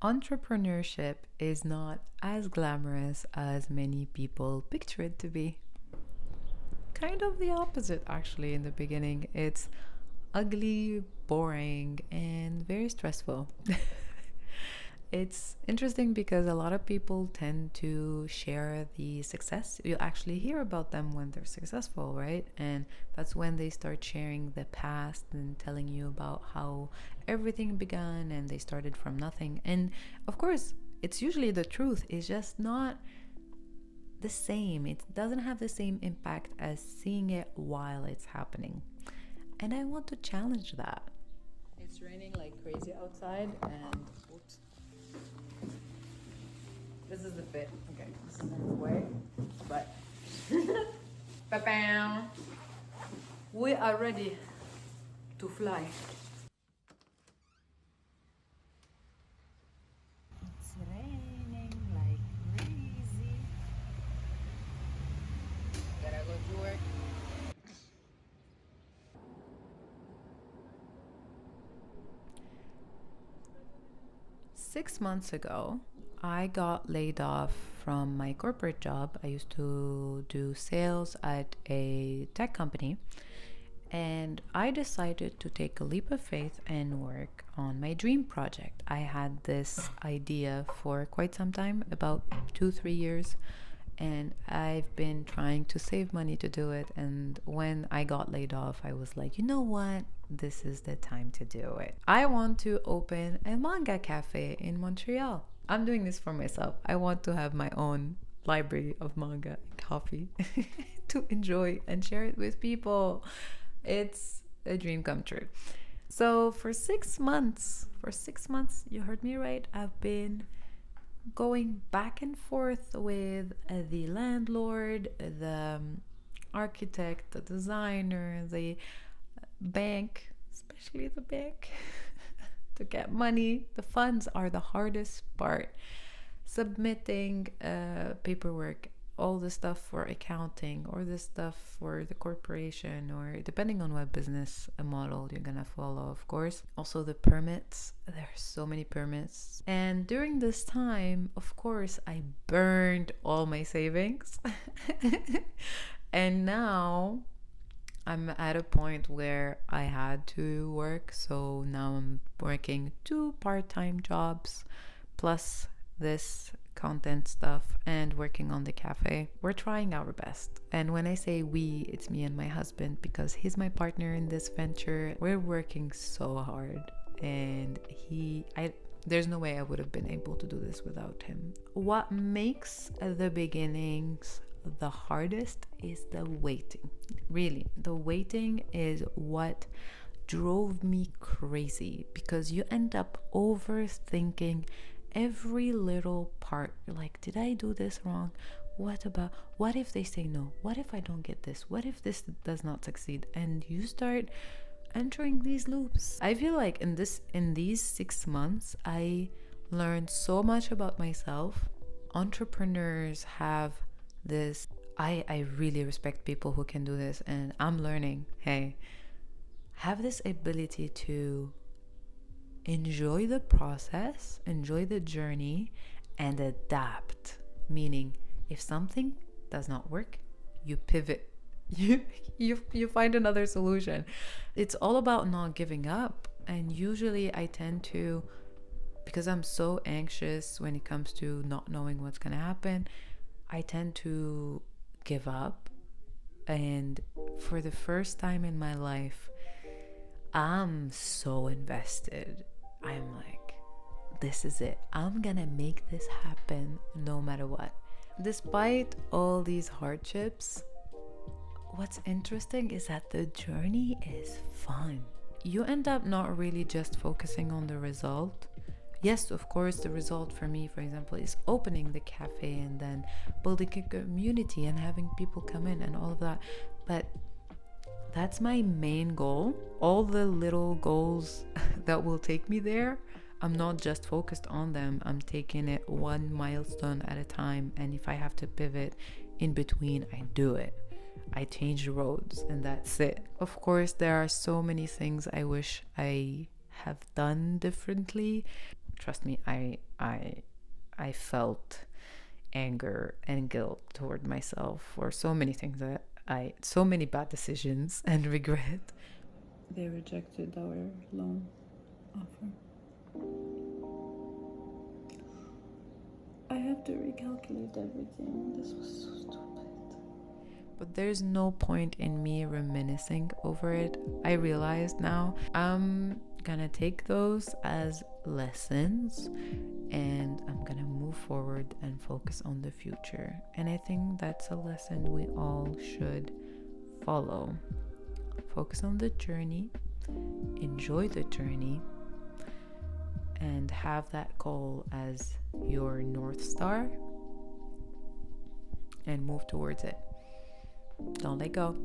Entrepreneurship is not as glamorous as many people picture it to be. Kind of the opposite, actually, in the beginning. It's ugly, boring, and very stressful. It's interesting because a lot of people tend to share the success. You actually hear about them when they're successful, right? And that's when they start sharing the past and telling you about how everything began and they started from nothing. And of course, it's usually the truth. It's just not the same. It doesn't have the same impact as seeing it while it's happening. And I want to challenge that. It's raining like crazy outside, and oops, this is the fit. Okay, this is in the way, but ba-bam, we are ready to fly. It's raining like crazy. Gotta go to work. 6 months ago, I got laid off from my corporate job. I used to do sales at a tech company, and I decided to take a leap of faith and work on my dream project. I had this idea for quite some time, about 2-3 years, and I've been trying to save money to do it. And when I got laid off, I was like, you know what? This is the time to do it. I want to open a manga cafe in Montreal. I'm doing this for myself. I want to have my own library of manga and coffee to enjoy and share it with people. It's a dream come true. So for 6 months, you heard me right, I've been going back and forth with the landlord, the architect, the designer, the bank, especially the bank, to get money. The funds are the hardest part. Submitting paperwork, all the stuff for accounting, or the stuff for the corporation, or depending on what business model you're gonna follow, of course. Also the permits, there are so many permits. And during this time, of course, I burned all my savings. And now I'm at a point where I had to work, so now I'm working 2 part-time jobs plus this content stuff and working on the cafe. We're trying our best. And when I say we, it's me and my husband, because he's my partner in this venture. We're working so hard, and there's no way I would have been able to do this without him. What makes the beginnings the hardest is the waiting. Really, the waiting is what drove me crazy, because you end up overthinking every little part. You're like, did I do this wrong? What if they say no? What if I don't get this? What if this does not succeed? And you start entering these loops. I feel like in these 6 months, I learned so much about myself. Entrepreneurs have this, I really respect people who can do this, and I'm learning, hey, have this ability to enjoy the process, enjoy the journey, and adapt. Meaning, if something does not work, you pivot. You find another solution. It's all about not giving up. And usually I tend to, because I'm so anxious when it comes to not knowing what's going to happen, I tend to give up. And for the first time in my life, I'm so invested. I'm like, this is it. I'm gonna make this happen no matter what. Despite all these hardships, what's interesting is that the journey is fun. You end up not really just focusing on the result. Yes, of course, the result for me, for example, is opening the cafe and then building a community and having people come in and all of that. But that's my main goal. All the little goals that will take me there, I'm not just focused on them. I'm taking it one milestone at a time. And if I have to pivot in between, I do it. I change roads, and that's it. Of course, there are so many things I wish I have done differently. trust me, I felt anger and guilt toward myself for so many things that so many bad decisions and regret. They rejected our loan offer. I have to recalculate everything. This was so stupid. But there's no point in me reminiscing over it. I realized now I'm gonna take those as lessons and I'm gonna move forward and focus on the future. And I think that's a lesson we all should follow. Focus on the journey, enjoy the journey, and have that goal as your North Star and move towards it. Don't let go.